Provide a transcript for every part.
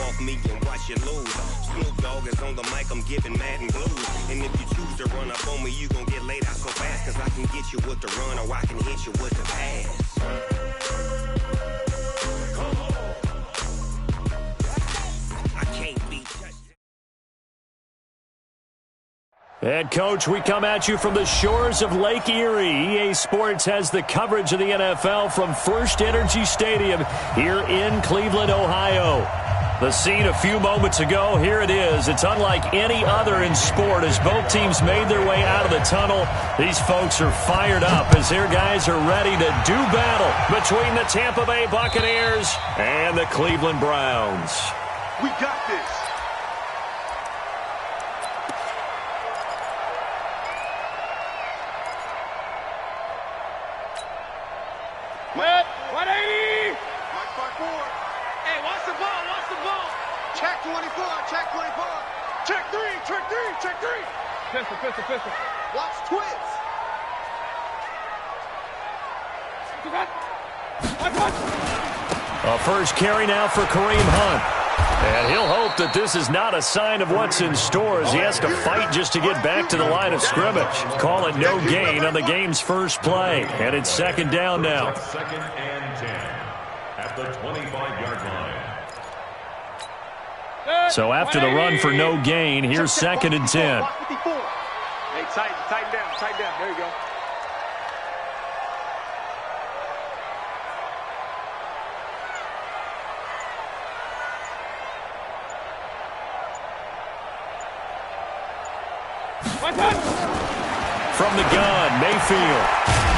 off me and watch you lose. Snoop Dogg is on the mic, I'm giving Madden blues. And if you choose to run up on me, you gon' get laid out so fast. Cause I can get you with the run or I can hit you with the pass. I can't be touched. And, Coach, we come at you from the shores of Lake Erie. EA Sports has the coverage of the NFL from First Energy Stadium here in Cleveland, Ohio. The scene a few moments ago, here it is. It's unlike any other in sport as both teams made their way out of the tunnel. These folks are fired up as their guys are ready to do battle between the Tampa Bay Buccaneers and the Cleveland Browns. We got this. What? 180! Mike 5-4. Hey, watch the ball, watch the ball. Check 24, check 24. Check 3, check 3, check 3. Pistol, pistol, pistol. Watch twins. A first carry now for Kareem Hunt. And he'll hope that this is not a sign of what's in store as he has to fight just to get back to the line of scrimmage. Call it no gain on the game's first play. And it's second down now. Second and 10 at the 25-yard line. So after the run for no gain, here's second and 10. Hey, tighten down. There you go. From the gun, Mayfield.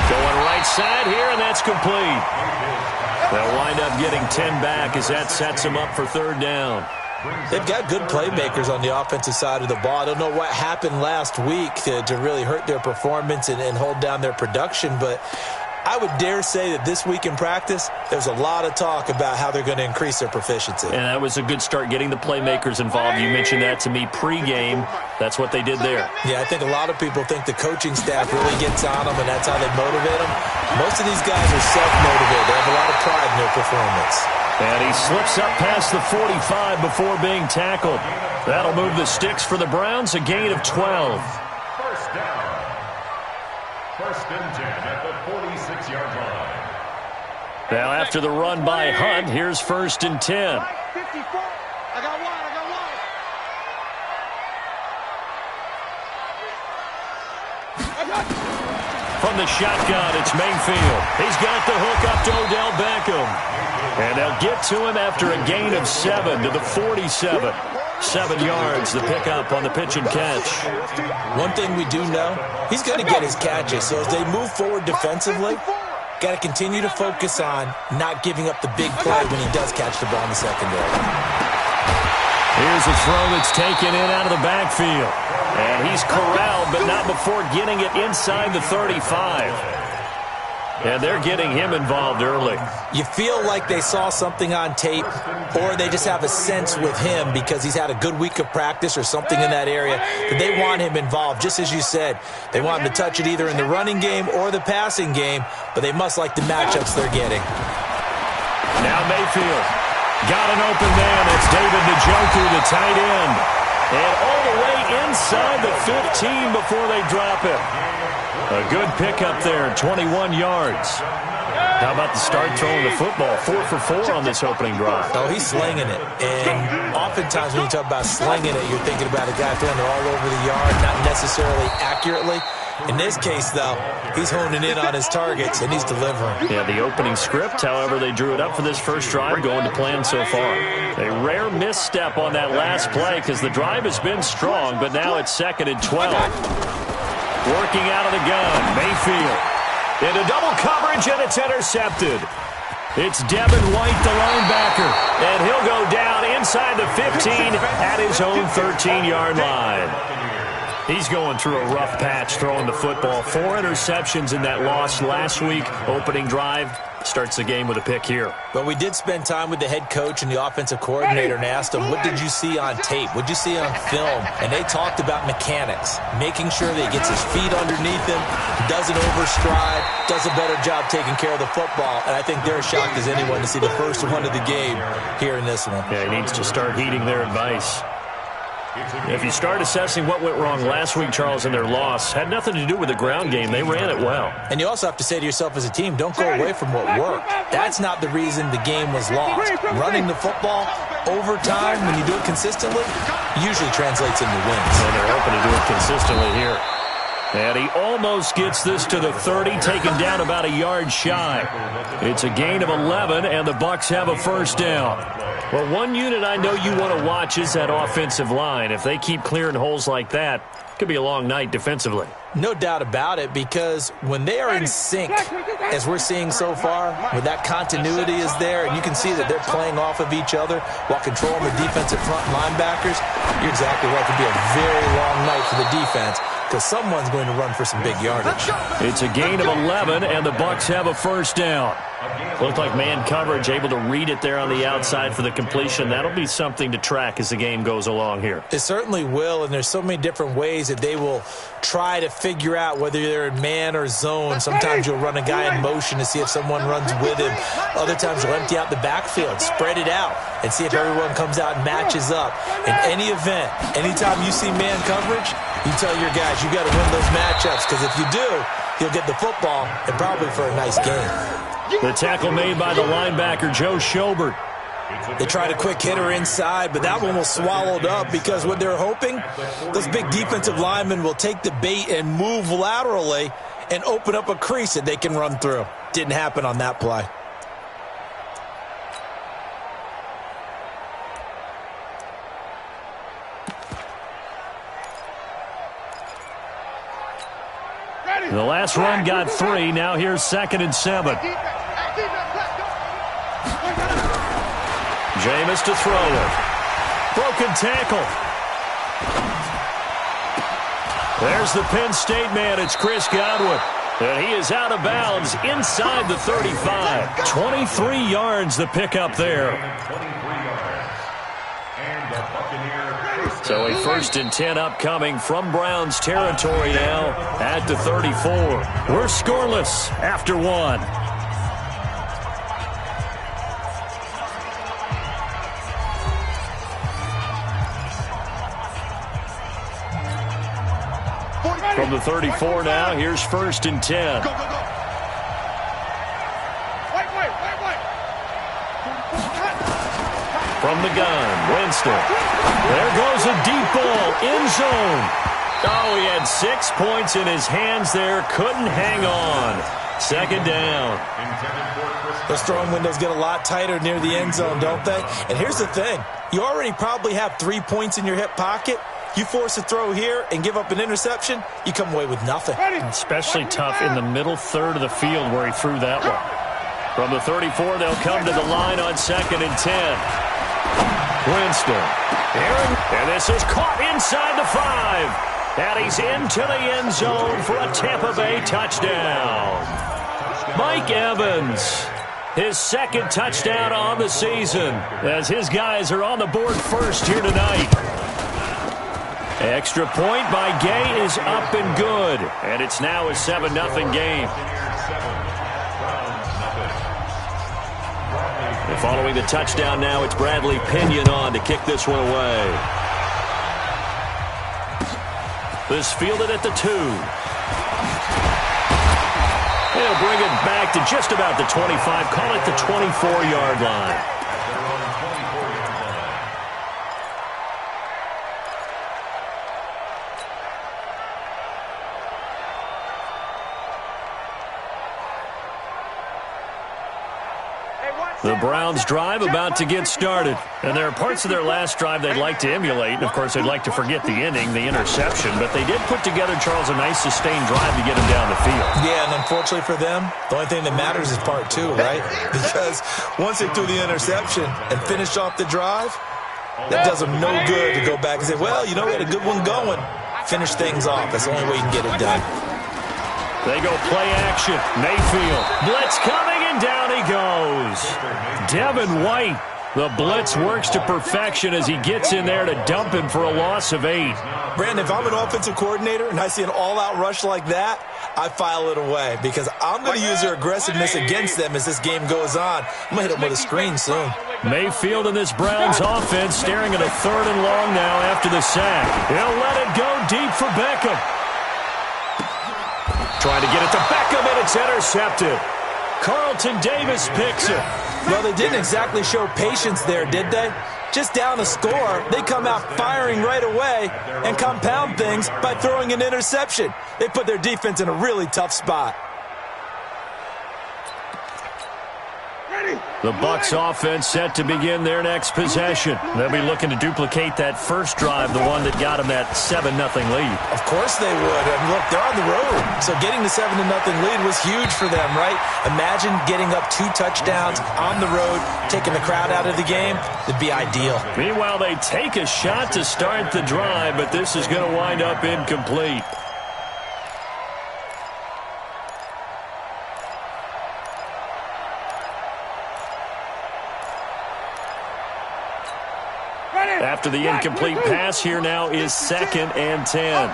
Going right side here, and that's complete. They'll wind up getting 10 back as that sets them up for third down. They've got good playmakers on the offensive side of the ball. I don't know what happened last week to really hurt their performance and hold down their production, but I would dare say that this week in practice, there's a lot of talk about how they're going to increase their proficiency. And that was a good start getting the playmakers involved. You mentioned that to me pregame. That's what they did there. Yeah, I think a lot of people think the coaching staff really gets on them, and that's how they motivate them. Most of these guys are self-motivated. They have a lot of pride in their performance. And he slips up past the 45 before being tackled. That'll move the sticks for the Browns, a gain of 12. First down. First and 10 at the 46-yard line. Now after the run by Hunt, here's first and 10. 54. I got one. From the shotgun, it's Mayfield. He's got the hook up to Odell Beckham. And they'll get to him after a gain of 7 to the 47. 7 yards, the pickup on the pitch and catch. One thing we do know, he's going to get his catches. So as they move forward defensively, got to continue to focus on not giving up the big play when he does catch the ball in the secondary. Here's a throw that's taken in out of the backfield. And he's corralled, but not before getting it inside the 35. And they're getting him involved early. You feel like they saw something on tape, or they just have a sense with him because he's had a good week of practice or something in that area that they want him involved. Just as you said, they want him to touch it either in the running game or the passing game, but they must like the matchups they're getting. Now Mayfield got an open man. It's David Njoku, the tight end. And all the way inside the 15 before they drop him. A good pickup there, 21 yards. How about the start throwing the football? 4 for 4 on this opening drive. Oh, he's slinging it. And oftentimes when you talk about slinging it, you're thinking about a guy throwing it all over the yard, not necessarily accurately. In this case, though, he's honing in on his targets, and he's delivering. Yeah, the opening script, however, they drew it up for this first drive, going to plan so far. A rare misstep on that last play because the drive has been strong, but now it's second and 12. Working out of the gun, Mayfield. Into double coverage, and it's intercepted. It's Devin White, the linebacker, and he'll go down inside the 15 at his own 13-yard line. He's going through a rough patch throwing the football. 4 interceptions in that loss last week. Opening drive starts the game with a pick here. But we did spend time with the head coach and the offensive coordinator and asked them, what did you see on tape? What did you see on film? And they talked about mechanics, making sure that he gets his feet underneath him, doesn't overstride, does a better job taking care of the football. And I think they're as shocked as anyone to see the first one of the game here in this one. Yeah, he needs to start heeding their advice. If you start assessing what went wrong last week, Charles, in their loss, had nothing to do with the ground game. They ran it well. And you also have to say to yourself as a team, don't go away from what worked. That's not the reason the game was lost. Running the football over time, when you do it consistently, usually translates into wins. And they're hoping to do it consistently here. And he almost gets this to the 30, taken down about a yard shy. It's a gain of 11, and the Bucs have a first down. Well, one unit I know you want to watch is that offensive line. If they keep clearing holes like that, it could be a long night defensively. No doubt about it, because when they are in sync, as we're seeing so far, when that continuity is there, and you can see that they're playing off of each other while controlling the defensive front linebackers, you're exactly right. It could be a very long night for the defense, because someone's going to run for some big yardage. It's a gain of 11, and the Bucs have a first down. Looked like man coverage, able to read it there on the outside for the completion. That'll be something to track as the game goes along here. It certainly will, and there's so many different ways that they will try to figure out whether they're in man or zone. Sometimes you'll run a guy in motion to see if someone runs with him. Other times you'll empty out the backfield, spread it out, and see if everyone comes out and matches up. In any event, anytime you see man coverage, you tell your guys you got to win those matchups, because if you do, you'll get the football and probably for a nice game. The tackle made by the linebacker, Joe Schobert. They tried a quick hitter inside, but that one was swallowed up because what they're hoping, those big defensive linemen will take the bait and move laterally and open up a crease that they can run through. Didn't happen on that play. The last run got 3. Now here's 2nd and 7. Jameis to throw it. Broken tackle. There's the Penn State man. It's Chris Godwin. And he is out of bounds inside the 35. 23 yards the pickup there. So a 1st and 10 upcoming from Browns territory now at the 34. We're scoreless after 1. From the 34 now, here's 1st and 10. Go, go, go. Wait. From the gun, Winston. There goes a deep ball, end zone. Oh, he had 6 points in his hands there, couldn't hang on. 2nd down. Those throwing windows get a lot tighter near the end zone, don't they? And here's the thing. You already probably have 3 points in your hip pocket. You force a throw here and give up an interception, you come away with nothing. Especially tough in the middle third of the field where he threw that one. From the 34, they'll come to the line on 2nd and 10. Winston. And this is caught inside the 5. And he's into the end zone for a Tampa Bay touchdown. Mike Evans, his 2nd touchdown on the season, as his guys are on the board first here tonight. Extra point by Gay is up and good. And it's now a 7-0 game. And following the touchdown now, it's Bradley Pinion on to kick this one away. This fielded at the 2. He'll bring it back to just about the 25. Call it the 24-yard line. The Browns drive about to get started. And there are parts of their last drive they'd like to emulate. And, of course, they'd like to forget the inning, the interception. But they did put together, Charles, a nice sustained drive to get them down the field. Yeah, and unfortunately for them, the only thing that matters is part 2, right? Because once they threw the interception and finished off the drive, that does them no good to go back and say, well, you know, we had a good one going. finish things off. That's the only way you can get it done. They go play action. Mayfield. Blitz coming, and down he goes. Devin White. The blitz works to perfection as he gets in there to dump him for a loss of 8. Brandon, if I'm an offensive coordinator and I see an all-out rush like that, I file it away because I'm going to use their aggressiveness against them as this game goes on. I'm going to hit them with a screen soon. Mayfield in this Browns offense staring at a 3rd and long now after the sack. He'll let it go deep for Beckham. Trying to get it to Beckham, and it's intercepted. Carlton Davis picks it. Well, they didn't exactly show patience there, did they? Just down a score, they come out firing right away and compound things by throwing an interception. They put their defense in a really tough spot. The Bucs offense set to begin their next possession. They'll be looking to duplicate that first drive, the one that got them that 7-0 lead. Of course they would. And look, they're on the road. So getting the 7-0 lead was huge for them, right? Imagine getting up 2 touchdowns on the road, taking the crowd out of the game. It'd be ideal. Meanwhile, they take a shot to start the drive, but this is going to wind up incomplete. After the incomplete pass, here now is 2nd and 10.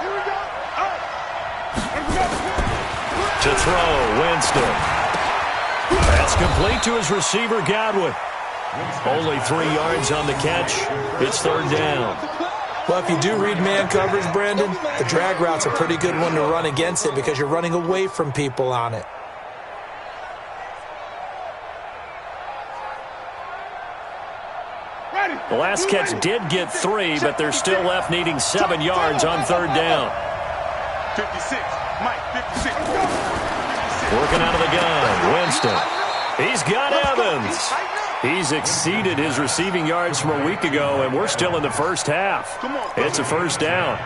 To throw, Winston. That's complete to his receiver, Godwin. Only 3 yards on the catch. It's 3rd down. Well, if you do read man coverage, Brandon, the drag route's a pretty good one to run against it because you're running away from people on it. The last catch did get 3, but they're still left needing 7 yards on 3rd down. 56, Mike, 56. Working out of the gun, Winston. He's got Evans. He's exceeded his receiving yards from a week ago, and we're still in the first half. It's a 1st down.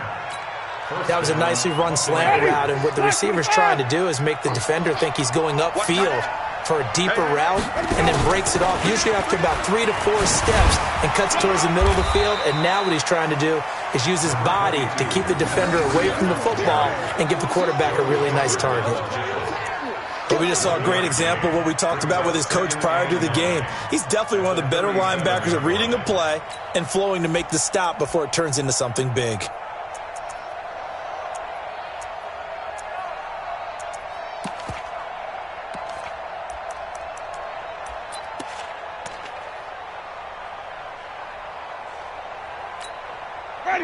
That was a nicely run slant route, and what the receiver's trying to do is make the defender think he's going upfield for a deeper route and then breaks it off, usually after about 3 to 4 steps, and cuts towards the middle of the field. And now what he's trying to do is use his body to keep the defender away from the football and give the quarterback a really nice target. But we just saw a great example of what we talked about with his coach prior to the game. He's definitely one of the better linebackers at reading a play and flowing to make the stop before it turns into something big.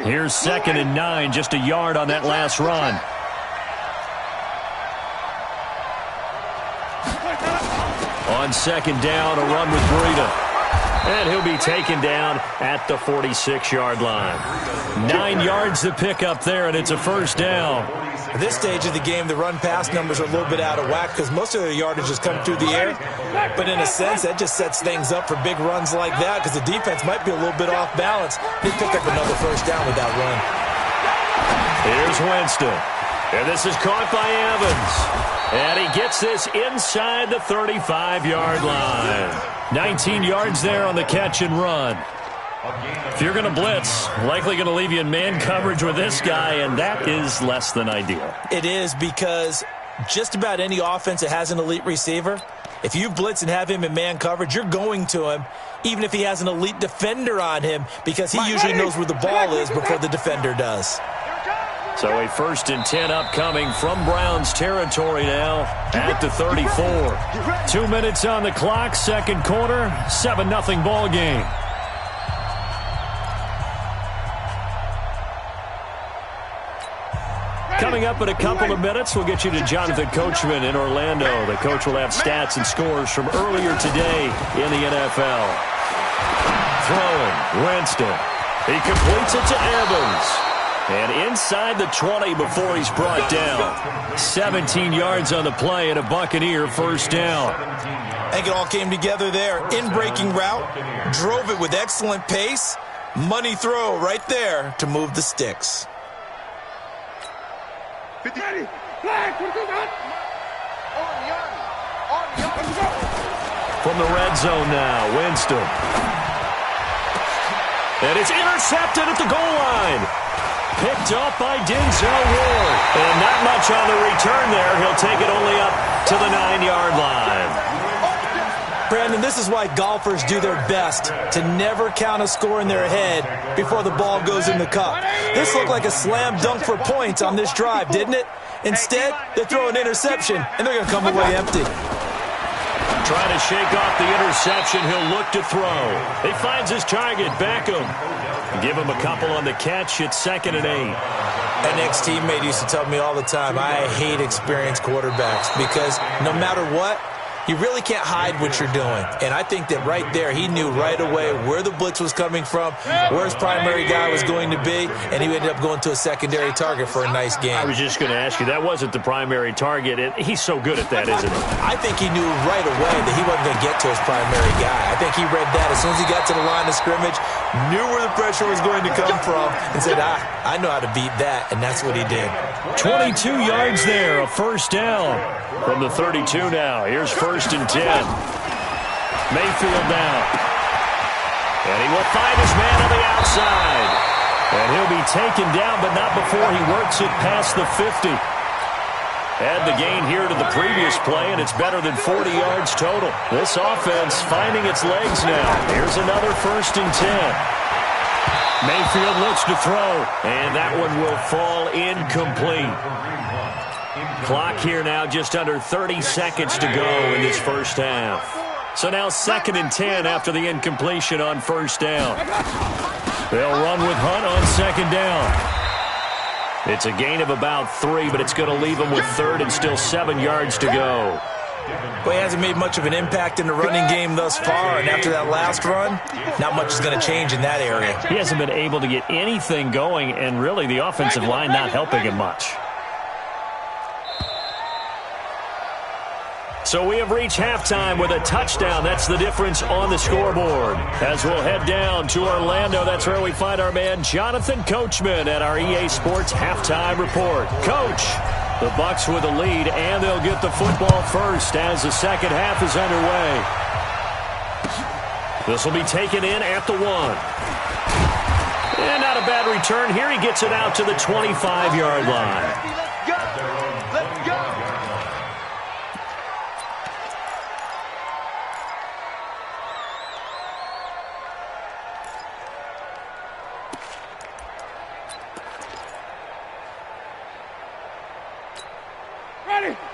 Here's 2nd and 9, just a yard on that last run. On 2nd down, a run with Breida. And he'll be taken down at the 46-yard line. 9 yards to pick up there, and it's a 1st down. At this stage of the game, the run-pass numbers are a little bit out of whack because most of their yardage has come through the air. But in a sense, that just sets things up for big runs like that because the defense might be a little bit off balance. They pick up another 1st down with that run. Here's Winston. And this is caught by Evans. And he gets this inside the 35-yard line. 19 yards there on the catch and run. If you're going to blitz, likely going to leave you in man coverage with this guy, and that is less than ideal. It is because just about any offense that has an elite receiver, if you blitz and have him in man coverage, you're going to him, even if he has an elite defender on him, because he usually knows where the ball is before the defender does. So a 1st and 10 upcoming from Browns territory now at the 34. 2 minutes on the clock, 2nd quarter, 7-0 ball game. Coming up in a couple of minutes, we'll get you to Jonathan Coachman in Orlando. The coach will have stats and scores from earlier today in the NFL. Throwing, Winston. He completes it to Evans. And inside the 20 before he's brought down. 17 yards on the play and a Buccaneer 1st down. I think it all came together there. In-breaking route, drove it with excellent pace. Money throw right there to move the sticks. From the red zone now, Winston. And it's intercepted at the goal line. Picked up by Denzel Ward. And not much on the return there. He'll take it only up to the 9-yard line. Brandon, this is why golfers do their best to never count a score in their head before the ball goes in the cup. This looked like a slam dunk for points on this drive, didn't it? Instead, they throw an interception, and they're going to come away empty. Trying to shake off the interception, he'll look to throw. He finds his target, Beckham. Give him a couple on the catch. It's 2nd and 8. An ex-teammate used to tell me all the time, I hate experienced quarterbacks because no matter what, you really can't hide what you're doing. And I think that right there, he knew right away where the blitz was coming from, where his primary guy was going to be, and he ended up going to a secondary target for a nice game. I was just going to ask you, that wasn't the primary target. He's so good at that, isn't he? I think he knew right away that he wasn't going to get to his primary guy. I think he read that as soon as he got to the line of scrimmage, knew where the pressure was going to come from, and said, I know how to beat that, and that's what he did. 22 yards there, a first down from the 32 now. Here's 1st and 10. Mayfield now. And he will find his man on the outside. And he'll be taken down, but not before he works it past the 50. Add the gain here to the previous play, and it's better than 40 yards total. This offense finding its legs now. Here's another 1st and 10. Mayfield looks to throw, and that one will fall incomplete. Clock here now, just under 30 seconds to go in this first half. So now 2nd and 10 after the incompletion on 1st down. They'll run with Hunt on 2nd down. It's a gain of about 3, but it's going to leave them with 3rd and still 7 yards to go. Well, he hasn't made much of an impact in the running game thus far, and after that last run, not much is going to change in that area. He hasn't been able to get anything going, and really the offensive line not helping him much. So we have reached halftime with a touchdown. That's the difference on the scoreboard. As we'll head down to Orlando, that's where we find our man Jonathan Coachman at our EA Sports Halftime Report. Coach, the Bucs with the lead, and they'll get the football first as the second half is underway. This will be taken in at the 1. And not a bad return here. He gets it out to the 25-yard line.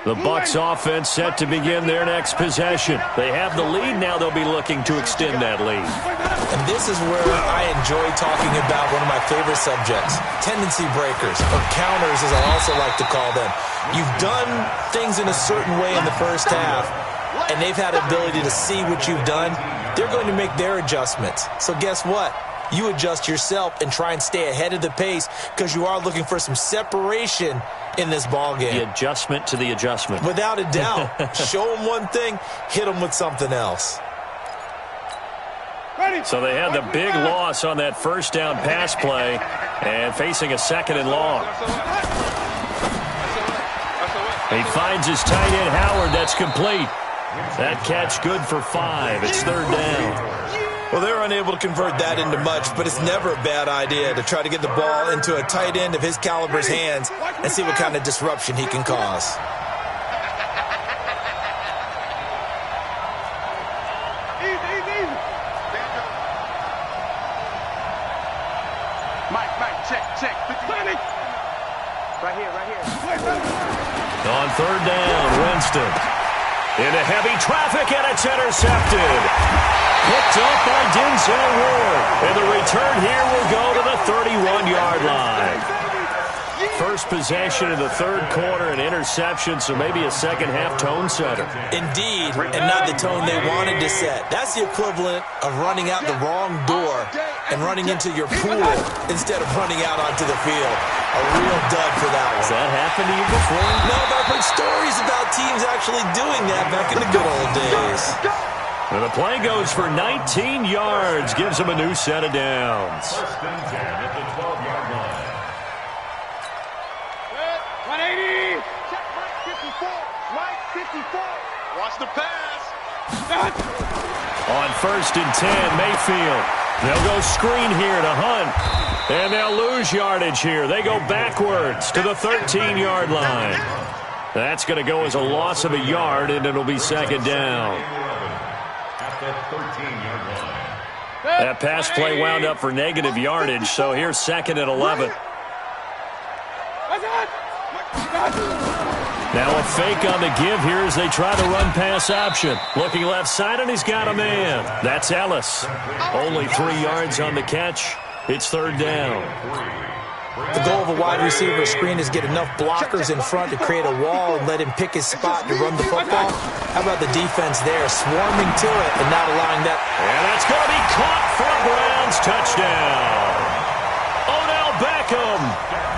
The Bucs offense set to begin their next possession. They have the lead. Now they'll be looking to extend that lead. And this is where I enjoy talking about one of my favorite subjects, tendency breakers, or counters as I also like to call them. You've done things in a certain way in the first half, and they've had the ability to see what you've done. They're going to make their adjustments. So guess what? You adjust yourself and try and stay ahead of the pace because you are looking for some separation in this ball game. The adjustment to the adjustment. Without a doubt. Show them one thing, hit them with something else. So they had the big loss on that first down pass play and facing a 2nd and long. He finds his tight end, Howard. That's complete. That catch good for 5. It's 3rd down. Well, they're unable to convert that into much, but it's never a bad idea to try to get the ball into a tight end of his caliber's hands and see what kind of disruption he can cause. Mike, check. Right here. On 3rd down, Winston. Into heavy traffic, and it's intercepted. Picked up by Denzel Ward. And the return here will go to the 31-yard line. First possession of the 3rd quarter, an interception, so maybe a second-half tone setter. Indeed, and not the tone they wanted to set. That's the equivalent of running out the wrong door and running into your pool instead of running out onto the field. A real dud for that one. Has that happened to you before? No, but I've heard stories about teams actually doing that back in the good old days. Well, the play goes for 19 yards, gives them a new set of downs. 1st and 10 at the 12-yard line. 180. Check Mike 54. Watch the pass. On 1st and 10, Mayfield. They'll go screen here to Hunt. And they'll lose yardage here. They go backwards to the 13-yard line. That's going to go as a loss of a yard, and it'll be second down. At the 13-yard line. That pass play wound up for negative yardage, so here's second and 11. Now a fake on the give here as they try the run-pass option. Looking left side, and he's got a man. That's Ellis. Only 3 yards on the catch. It's third down. The goal of a wide receiver screen is get enough blockers in front to create a wall and let him pick his spot to run the football. How about the defense there, swarming to it and not allowing that? And that's going to be caught for a Browns touchdown. Odell Beckham,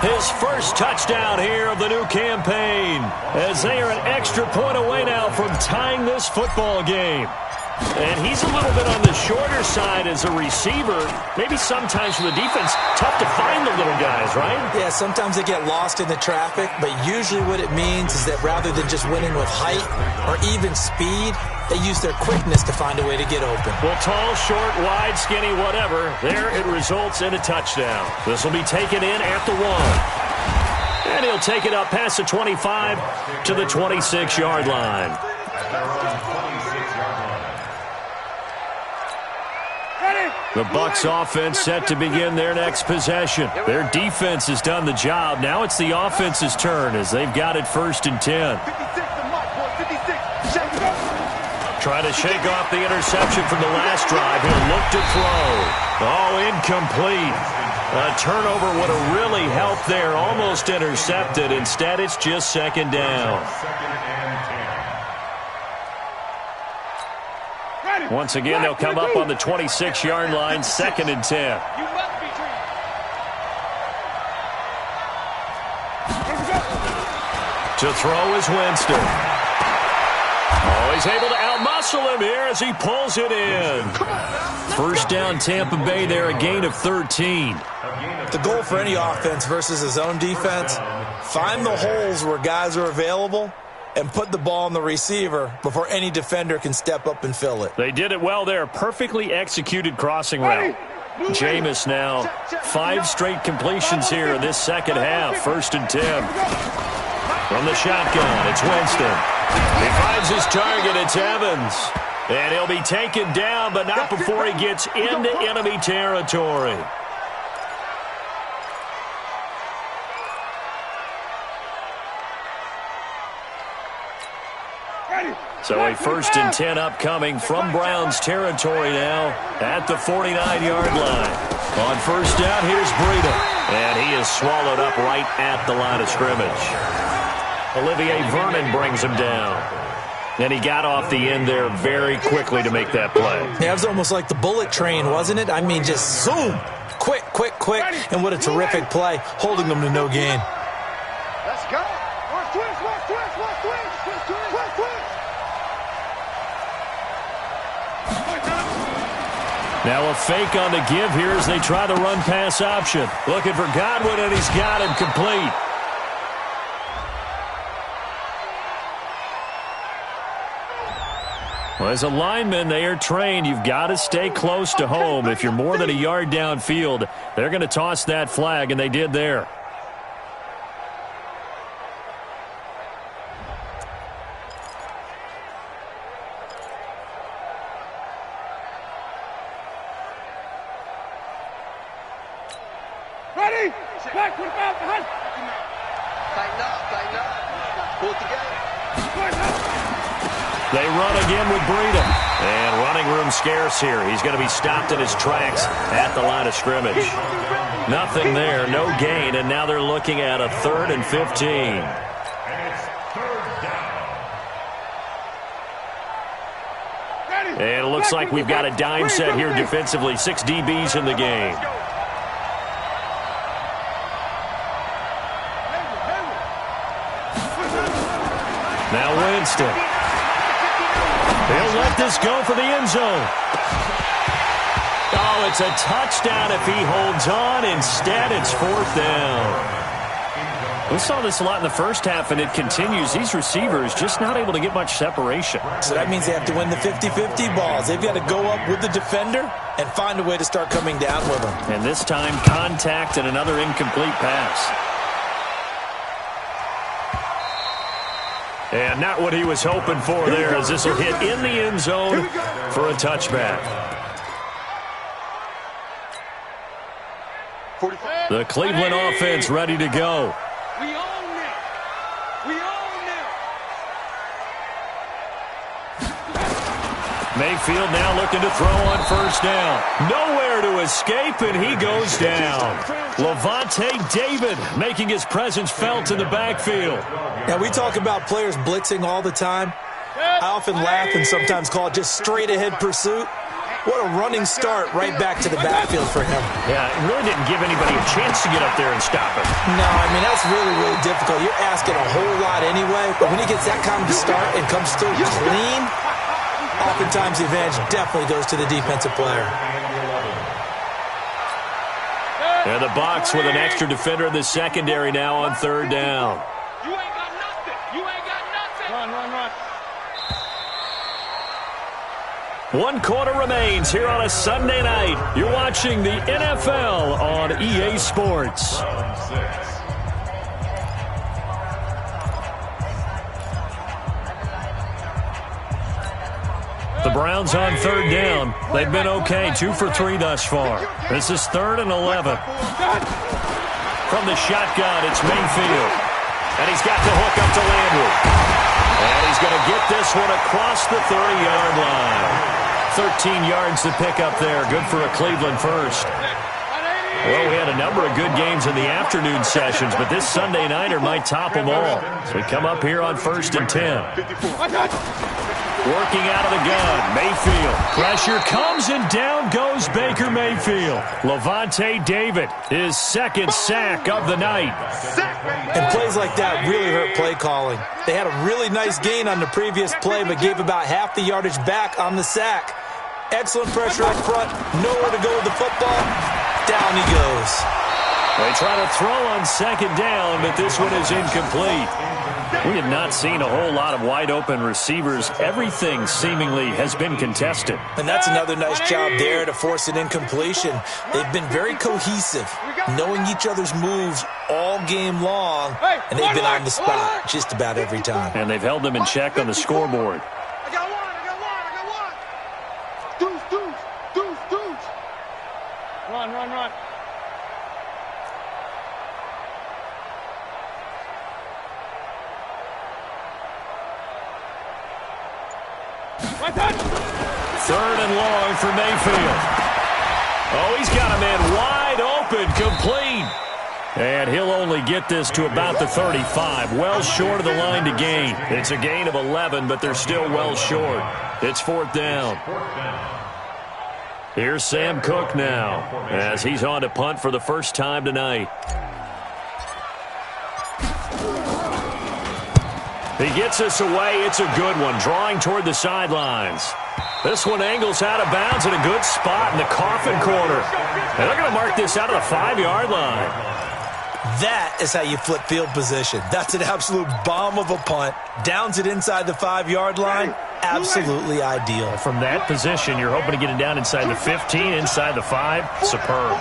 his first touchdown here of the new campaign, as they are an extra point away now from tying this football game. And he's a little bit on the shorter side as a receiver. Maybe sometimes for the defense, tough to find the little guys, right? Yeah, sometimes they get lost in the traffic, but usually what it means is that rather than just winning with height or even speed, they use their quickness to find a way to get open. Well, tall, short, wide, skinny, whatever, there it results in a touchdown. This will be taken in at the 1. And he'll take it up past the 25 to the 26-yard line. The Bucs offense set to begin their next possession. Their defense has done the job. Now it's the offense's turn as they've got it first and 10. Try to shake off the interception from the last drive. He'll look to throw. Oh, incomplete. A turnover would have really helped there. Almost intercepted. Instead, it's just second down. Once again, they'll come up on the 26-yard line, second and 10. To throw is Winston. Oh, he's able to outmuscle him here as he pulls it in. First down, Tampa Bay there, a gain of 13. The goal for any offense versus his own defense, find the holes where guys are available and put the ball on the receiver before any defender can step up and fill it. They did it well there. Perfectly executed crossing route. Jameis now 5 straight completions here in this second half. First and 10. From the shotgun, it's Winston. He finds his target. It's Evans. And he'll be taken down, but not before he gets into enemy territory. So a first and 10 upcoming from Browns territory now at the 49-yard line. On first down, here's Breida. And he is swallowed up right at the line of scrimmage. Olivier Vernon brings him down. And he got off the end there very quickly to make that play. Yeah, it was almost like the bullet train, wasn't it? I mean, just zoom. Quick, quick, quick. And what a terrific play, holding them to no gain. Let's go. Watch twist, watch twist, watch twist, twist, twist, watch twist. Now a fake on the give here as they try the run-pass option. Looking for Godwin, and he's got him complete. Well, as a lineman, they are trained. You've got to stay close to home. If you're more than a yard downfield, they're going to toss that flag, and they did there. Ready? Back with mouth. Tighten up. Pull it together. They run again with Breida. And running room scarce here. He's going to be stopped in his tracks at the line of scrimmage. Nothing there, no gain, and now they're looking at a 3rd and 15. And it's third down. And it looks like we've got a dime set here defensively. 6 DBs in the game. Now Winston. He'll let this go for the end zone. Oh, it's a touchdown if he holds on. Instead, it's 4th down. We saw this a lot in the first half, and it continues. These receivers just not able to get much separation. So that means they have to win the 50-50 balls. They've got to go up with the defender and find a way to start coming down with them. And this time, contact and another incomplete pass. And not what he was hoping for there, as this will hit in the end zone for a touchback. The Cleveland offense ready to go. We own it. We own it. Mayfield now looking to throw on first down. Nowhere to escape, and he goes down. Levante David making his presence felt in the backfield. Now, we talk about players blitzing all the time. I often laugh and sometimes call it just straight-ahead pursuit. What a running start right back to the backfield for him. Yeah, it really didn't give anybody a chance to get up there and stop him. No, I mean, that's really, really difficult. You're asking a whole lot anyway, but when he gets that kind of start and comes through clean, oftentimes the advantage definitely goes to the defensive player. And the box with an extra defender in the secondary now on third down. You ain't got nothing. You ain't got nothing. Run, run, run. 1 quarter remains here on a Sunday night. You're watching the NFL on EA Sports. The Browns on third down. They've been okay, 2 for 3 thus far. This is 3rd and 11. From the shotgun, it's Mayfield. And he's got the hook up to Landry. And he's going to get this one across the 30-yard line. 13 yards to pick up there. Good for a Cleveland first. Well, we had a number of good games in the afternoon sessions, but this Sunday nighter might top them all. So we come up here on 1st and 10. Working out of the gun, Mayfield. Pressure comes, and down goes Baker Mayfield. Levante David, his 2nd sack of the night. And plays like that really hurt play calling. They had a really nice gain on the previous play, but gave about half the yardage back on the sack. Excellent pressure up front. Nowhere to go with the football. Down he goes. They try to throw on 2nd down, but this one is incomplete. We have not seen a whole lot of wide-open receivers. Everything seemingly has been contested. And that's another nice job there to force an incompletion. They've been very cohesive, knowing each other's moves all game long, and they've been on the spot just about every time. And they've held them in check on the scoreboard. I got one. Deuce. Run, run, run. Third and long for Mayfield. Oh, he's got a man wide open, complete. And he'll only get this to about the 35, well short of the line to gain. It's a gain of 11, but they're still well short. It's 4th down. Here's Sam Cook now, as he's on to punt for the first time tonight. He gets us away. It's a good one, drawing toward the sidelines. This one angles out of bounds in a good spot in the coffin corner. And they're going to mark this out of the 5-yard line. That is how you flip field position. That's an absolute bomb of a punt. Downs it inside the 5-yard line. Absolutely ideal. From that position, you're hoping to get it down inside the 15, inside the 5. Superb.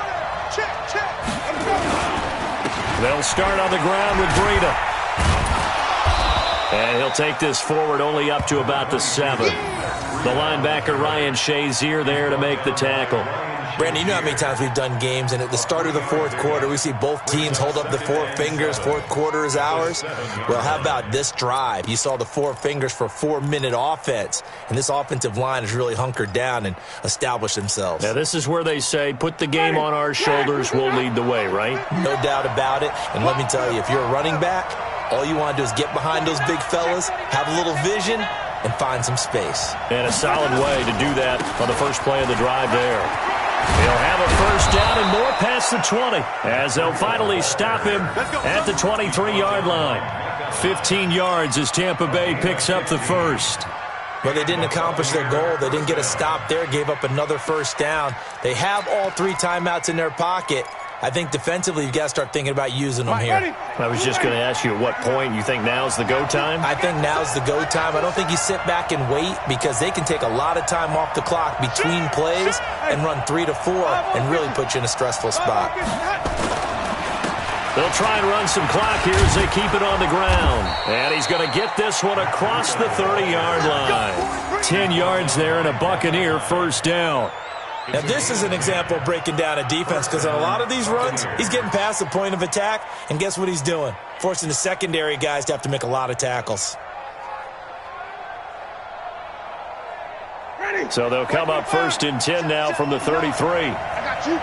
They'll start on the ground with Breida. And he'll take this forward only up to about the 7. The linebacker, Ryan Shazier, there to make the tackle. Brandon, you know how many times we've done games, and at the start of the 4th quarter, we see both teams hold up the 4 fingers, 4th quarter is ours. Well, how about this drive? You saw the 4 fingers for 4-minute offense, and this offensive line has really hunkered down and established themselves. Now, this is where they say, put the game on our shoulders, we'll lead the way, right? No doubt about it, and let me tell you, if you're a running back, all you want to do is get behind those big fellas, have a little vision, and find some space. And a solid way to do that on the first play of the drive there. He'll have a first down and more past the 20 as they'll finally stop him at the 23-yard line. 15 yards as Tampa Bay picks up the first. Well, they didn't accomplish their goal. They didn't get a stop there, gave up another first down. They have all 3 timeouts in their pocket. I think defensively, you've got to start thinking about using them here. I was just going to ask you at what point you think now's the go time? I think now's the go time. I don't think you sit back and wait because they can take a lot of time off the clock between plays and run 3 to 4 and really put you in a stressful spot. They'll try and run some clock here as they keep it on the ground. And he's going to get this one across the 30-yard line. 10 yards there and a Buccaneer first down. Now, this is an example of breaking down a defense because on a lot of these runs, he's getting past the point of attack, and guess what he's doing? Forcing the secondary guys to have to make a lot of tackles. So they'll come up first and 10 now from the 33. I got you.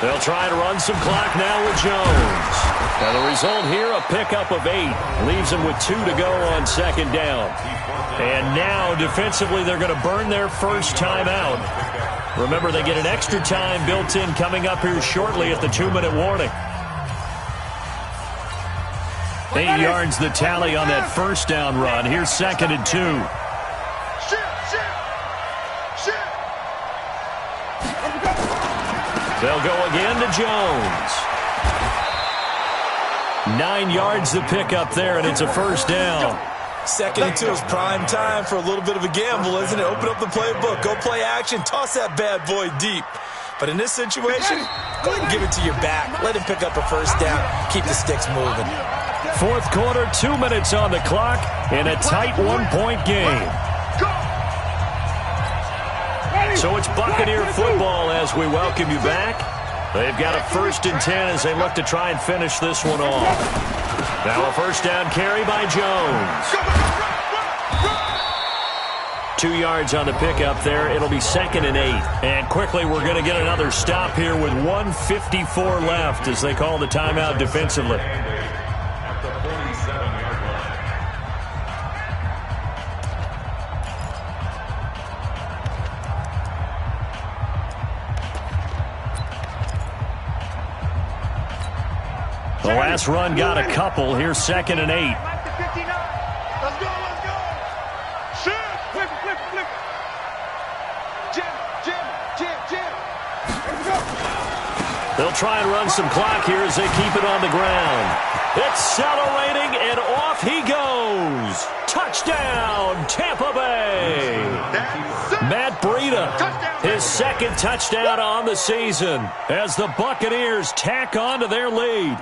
They'll try to run some clock now with Jones. Now the result here, a pickup of 8. Leaves them with 2 to go on second down. And now defensively they're going to burn their first time out. Remember, they get an extra time built in coming up here shortly at the 2-minute warning. 8 yards the tally on that first down run. Here's second and 2. They'll go again to Jones. 9 yards the pickup there, and it's a first down. Second and 2 is prime time for a little bit of a gamble, isn't it? Open up the playbook, go play action, toss that bad boy deep. But in this situation, go ahead and give it to your back. Let him pick up a first down, keep the sticks moving. Fourth quarter, 2 minutes on the clock in a tight 1-point game. So it's Buccaneer football as we welcome you back. They've got a first and 10 as they look to try and finish this one off. Now a first down carry by Jones. 2 yards on the pickup there. It'll be second and 8. And quickly we're going to get another stop here with 1:54 left as they call the timeout defensively. At the 47-yard line. The last run got a couple. Here's second and 8. Let's go, let's go. Shoot. Flip, flip, flip. Jim. Let's go. They'll try and run some clock here as they keep it on the ground. Accelerating, and off he goes. Touchdown, Tampa Bay. Matt Breida, his second touchdown on the season as the Buccaneers tack on to their lead.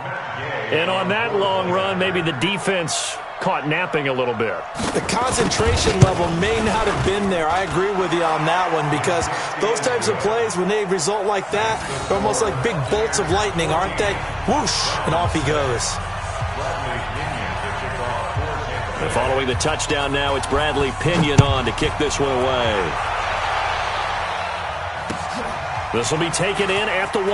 And on that long run, maybe the defense caught napping a little bit. The concentration level may not have been there. I agree with you on that one because those types of plays, when they result like that, they're almost like big bolts of lightning, aren't they? Whoosh, and off he goes. And following the touchdown now, it's Bradley Pinion on to kick this one away. This will be taken in at the 1.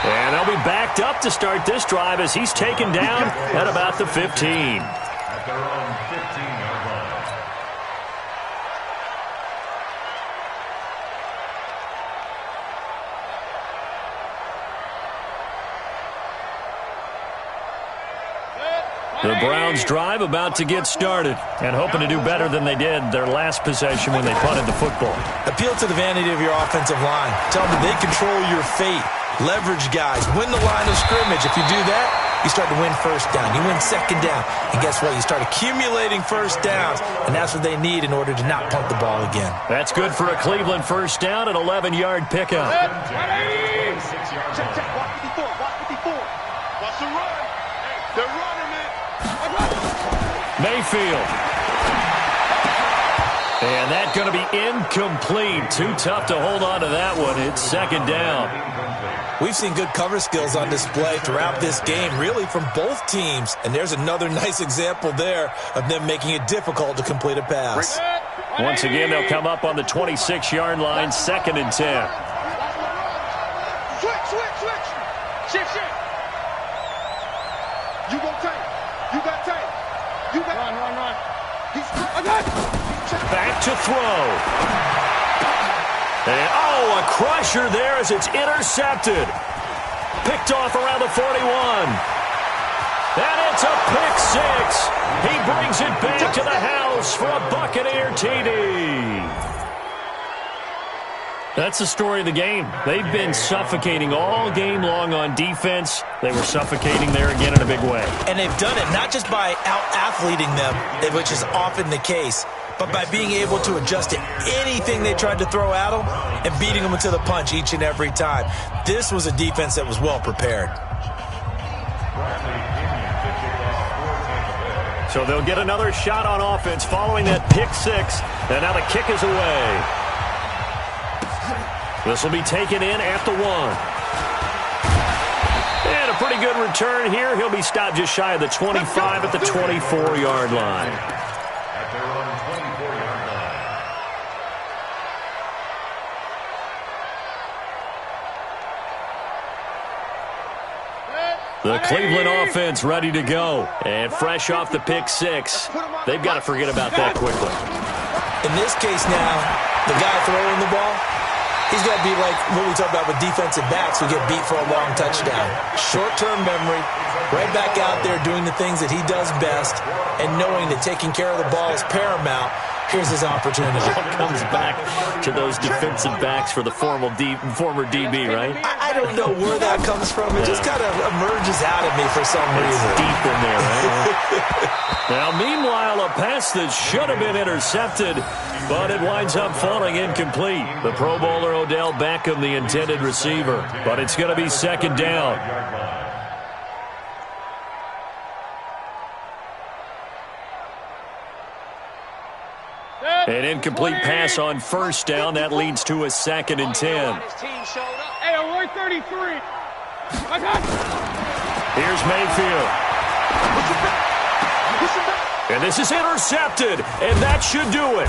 And they'll be backed up to start this drive as he's taken down at about the 15. At their own 15-yard line. The Browns drive about to get started and hoping to do better than they did their last possession when they punted the football. Appeal to the vanity of your offensive line. Tell them they control your fate. Leverage guys. Win the line of scrimmage. If you do that, you start to win first down. You win second down. And guess what? You start accumulating first downs. And that's what they need in order to not punt the ball again. That's good for a Cleveland first down, an 11-yard pickup. Check. Watch 54. Watch the run. They're running it. Mayfield. And that's going to be incomplete. Too tough to hold on to that one. It's second down. We've seen good cover skills on display throughout this game, really from both teams. And there's another nice example there of them making it difficult to complete a pass. Once again, they'll come up on the 26-yard line, second and 10. Switch. Shift. You go tight. You got tight. You got run. Back to throw. And, a crusher there as it's intercepted. Picked off around the 41. And it's a pick six. He brings it back to the house for a Buccaneer TD. That's the story of the game. They've been suffocating all game long on defense. They were suffocating there again in a big way. And they've done it not just by out-athleting them, which is often the case, but by being able to adjust to anything they tried to throw at them and beating them into the punch each and every time. This was a defense that was well prepared. So they'll get another shot on offense following that pick six. And now the kick is away. This will be taken in at the 1. And a pretty good return here. He'll be stopped just shy of the 25 at the 24-yard line. At their own 24-yard line. The Cleveland offense ready to go. And fresh off the pick six, they've got to forget about that quickly. In this case now, the guy throwing the ball, he's got to be like what we talk about with defensive backs who get beat for a long touchdown. Short-term memory, right back out there doing the things that he does best, and knowing that taking care of the ball is paramount. Here's his opportunity. It comes back to those defensive backs for the former DB, right? I don't know where that comes from. It just kind of emerges out of me for some reason. Deep in there, right? Now, meanwhile, a pass that should have been intercepted, but it winds up falling incomplete. The Pro Bowler Odell Beckham, the intended receiver, but it's going to be second down. An incomplete pass on first down. That leads to a 2nd and 10. Hey, Roy 33. Here's Mayfield. And this is intercepted, and that should do it.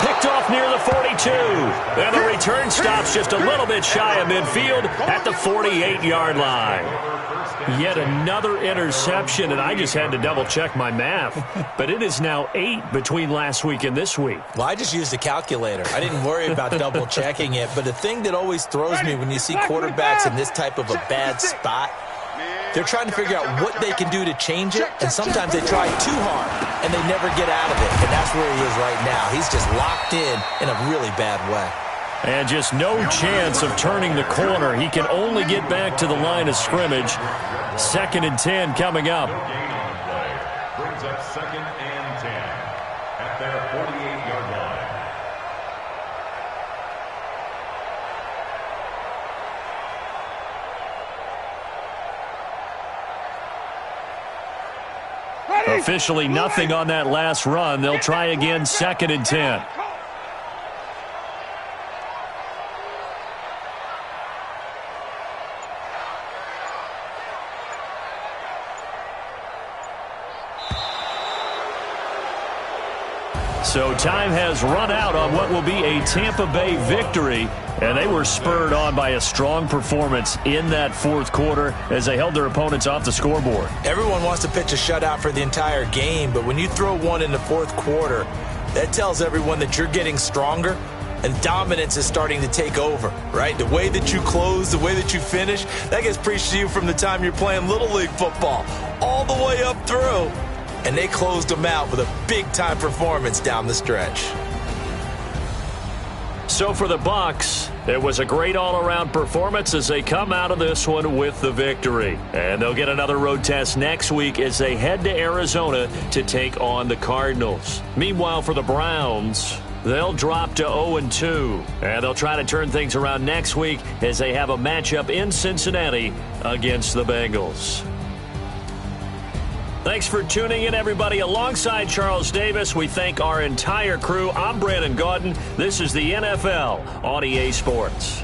Picked off near the 42. And the return stops just a little bit shy of midfield at the 48-yard line. Yet another interception, and I just had to double-check my math. But it is now 8 between last week and this week. Well, I just used a calculator. I didn't worry about double-checking it. But the thing that always throws me when you see quarterbacks in this type of a bad spot, they're trying to figure out what they can do to change it, and sometimes they try too hard, and they never get out of it. And that's where he is right now. He's just locked in a really bad way. And just no chance of turning the corner. He can only get back to the line of scrimmage. 2nd and 10 coming up. Brings up 2nd and 10 at their 48-yard line. Officially nothing on that last run. They'll try again, 2nd and 10. So time has run out on what will be a Tampa Bay victory, and they were spurred on by a strong performance in that 4th quarter as they held their opponents off the scoreboard. Everyone wants to pitch a shutout for the entire game, but when you throw one in the 4th quarter, that tells everyone that you're getting stronger and dominance is starting to take over, right? The way that you close, the way that you finish, that gets preached to you from the time you're playing Little League football all the way up through. And they closed them out with a big-time performance down the stretch. So for the Bucs, it was a great all-around performance as they come out of this one with the victory. And they'll get another road test next week as they head to Arizona to take on the Cardinals. Meanwhile, for the Browns, they'll drop to 0-2. And they'll try to turn things around next week as they have a matchup in Cincinnati against the Bengals. Thanks for tuning in, everybody. Alongside Charles Davis, we thank our entire crew. I'm Brandon Gaudin. This is the NFL on EA Sports.